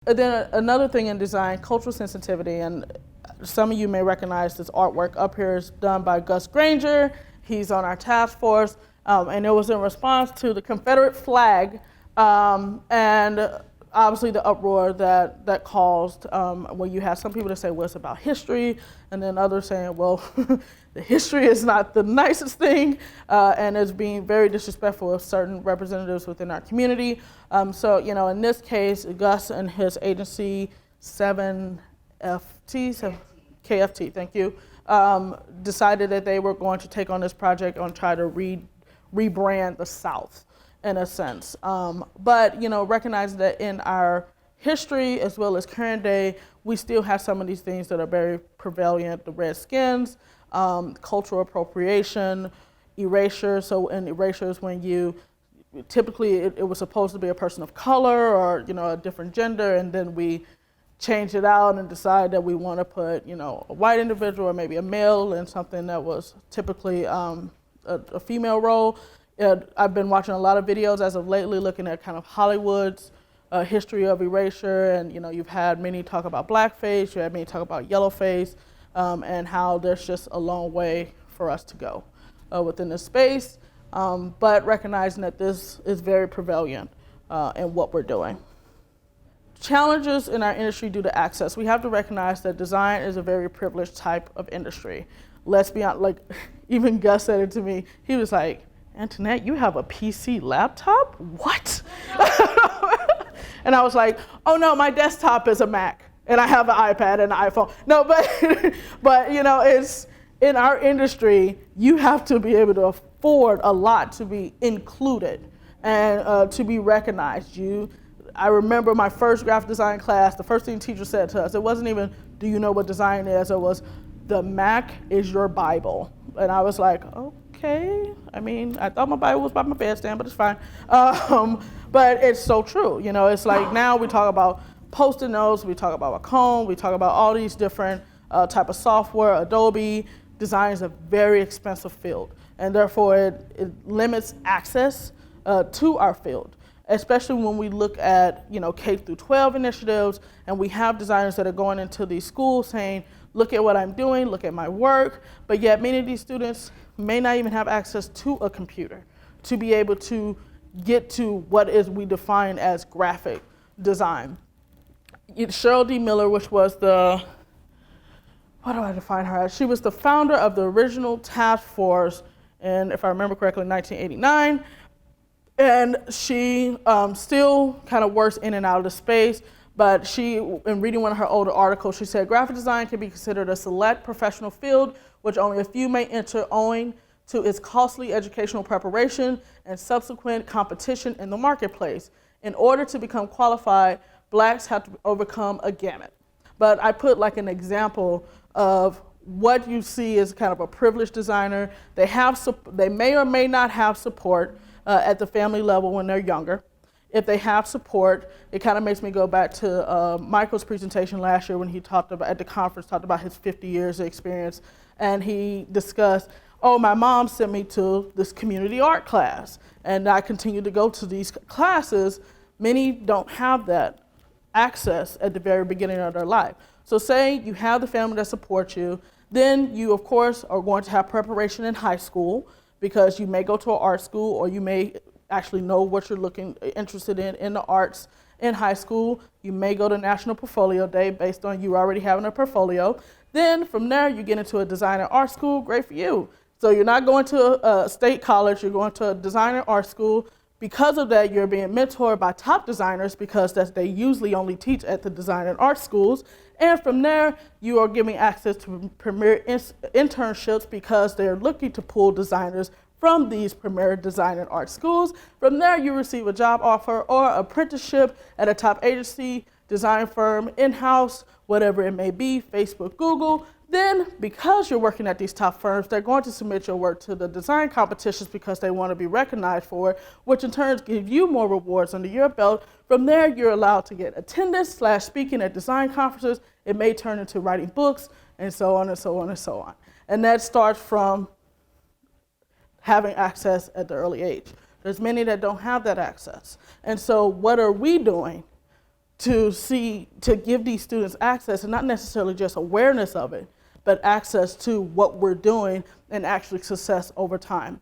And then another thing in design, cultural sensitivity, and some of you may recognize this artwork up here is done by Gus Granger. He's on our task force, and it was in response to the Confederate flag, and obviously the uproar that caused when you have some people that say, well, it's about history, and then others saying, well, the history is not the nicest thing, and is being very disrespectful of certain representatives within our community. So, in this case, Gus and his agency, 7KFT, thank you, decided that they were going to take on this project and try to rebrand the South, in a sense. But, recognize that in our history as well as current day, we still have some of these things that are very prevalent, the Redskins, cultural appropriation, erasure. So in erasure is when typically it was supposed to be a person of color or, a different gender, and then we change it out and decide that we want to put, a white individual or maybe a male in something that was typically a female role. I've been watching a lot of videos as of lately looking at kind of Hollywood's history of erasure, and you've had many talk about blackface, you had many talk about yellowface, and how there's just a long way for us to go within this space, but recognizing that this is very prevalent in what we're doing. Challenges in our industry due to access. We have to recognize that design is a very privileged type of industry. Let's be honest, like even Gus said it to me, he was like, Antoinette, you have a PC laptop? What? And I was like, oh no, my desktop is a Mac, and I have an iPad and an iPhone. No, but it's in our industry, you have to be able to afford a lot to be included and to be recognized. I remember my first graphic design class, the first thing the teacher said to us, it wasn't even, do you know what design is? It was, the Mac is your Bible. And I was like, okay. I mean, I thought my Bible was by my bedstand, but it's fine. But it's so true. It's like now we talk about Post-it notes, we talk about Wacom, we talk about all these different type of software. Adobe design is a very expensive field, and therefore it limits access to our field, especially when we look at K through 12 initiatives, and we have designers that are going into these schools saying, look at what I'm doing, look at my work, but yet many of these students may not even have access to a computer to be able to get to what we define as graphic design. Cheryl D. Miller, which was what do I define her as? She was the founder of the original task force, and if I remember correctly, 1989. And she still kind of works in and out of the space, but in reading one of her older articles, she said, graphic design can be considered a select professional field, which only a few may enter owing to its costly educational preparation and subsequent competition in the marketplace. In order to become qualified, Blacks have to overcome a gamut. But I put like an example of what you see as kind of a privileged designer. They may or may not have support at the family level when they're younger. If they have support, it kind of makes me go back to Michael's presentation last year when he talked about, at the conference, talked about his 50 years of experience, and he discussed, oh, my mom sent me to this community art class, and I continue to go to these classes. Many don't have that access at the very beginning of their life. So say you have the family that supports you, then you, of course, are going to have preparation in high school, because you may go to an art school, or you may actually know what you're interested in the arts in high school. You may go to National Portfolio Day based on you already having a portfolio. Then from there, you get into a design and art school, great for you. So you're not going to a state college, you're going to a design and art school. Because of that, you're being mentored by top designers, because they usually only teach at the design and art schools. And from there, you are giving access to premier internships, because they're looking to pull designers from these premier design and art schools. From there, you receive a job offer or apprenticeship at a top agency, design firm, in-house, whatever it may be, Facebook, Google. Then, because you're working at these top firms, they're going to submit your work to the design competitions because they want to be recognized for it, which in turn gives you more rewards under your belt. From there, you're allowed to get attendance/speaking at design conferences. It may turn into writing books, and so on and so on and so on. And that starts from having access at the early age. There's many that don't have that access. And so what are we doing to give these students access, and not necessarily just awareness of it, but access to what we're doing and actually success over time.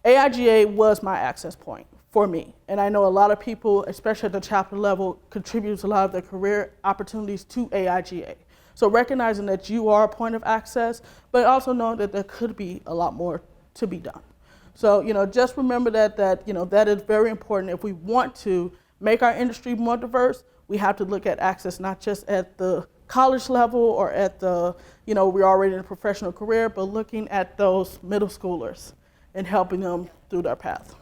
AIGA was my access point for me. And I know a lot of people, especially at the chapter level, contribute a lot of their career opportunities to AIGA. So recognizing that you are a point of access, but also knowing that there could be a lot more to be done. So, just remember that that is very important. If we want to make our industry more diverse, we have to look at access not just at the college level or at the, we're already in a professional career, but looking at those middle schoolers and helping them through their path.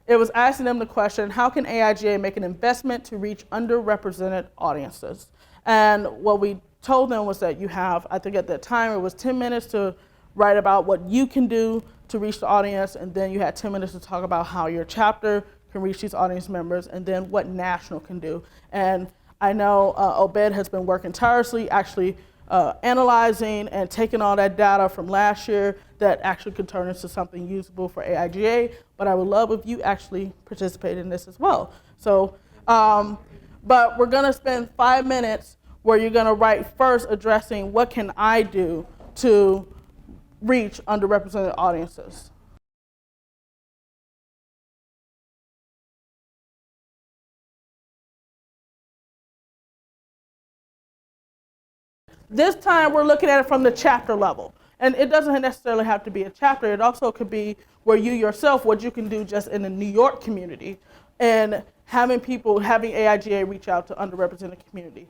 It was asking them the question, how can AIGA make an investment to reach underrepresented audiences? And what we told them was that you have, I think at that time, it was 10 minutes to write about what you can do to reach the audience, and then you had 10 minutes to talk about how your chapter can reach these audience members, and then what national can do. And I know Obed has been working tirelessly, actually analyzing and taking all that data from last year that actually could turn into something usable for AIGA, but I would love if you actually participate in this as well. So, but we're gonna spend 5 minutes where you're gonna write first addressing what can I do to reach underrepresented audiences. This time we're looking at it from the chapter level. And it doesn't necessarily have to be a chapter. It also could be where you yourself, what you can do just in the New York community and having AIGA reach out to underrepresented community.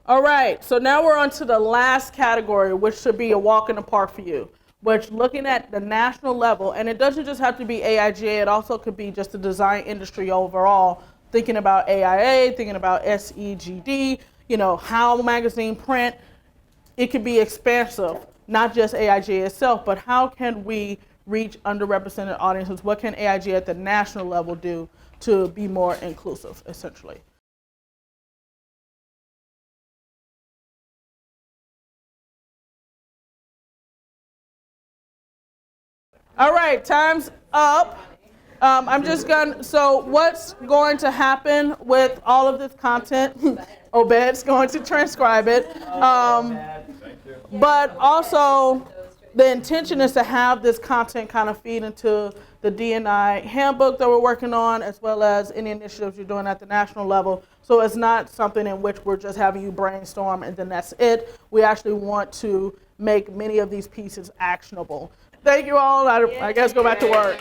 All right, so now we're on to the last category, which should be a walk in the park for you, which looking at the national level, and it doesn't just have to be AIGA, it also could be just the design industry overall, thinking about AIA, thinking about SEGD, How Magazine print. It could be expansive, not just AIGA itself, but how can we reach underrepresented audiences? What can AIGA at the national level do to be more inclusive, essentially? All right, time's up. So what's going to happen with all of this content? Obed's going to transcribe it. But also, the intention is to have this content kind of feed into the D&I handbook that we're working on, as well as any initiatives you're doing at the national level. So it's not something in which we're just having you brainstorm and then that's it. We actually want to make many of these pieces actionable. Thank you all. I guess go back to work.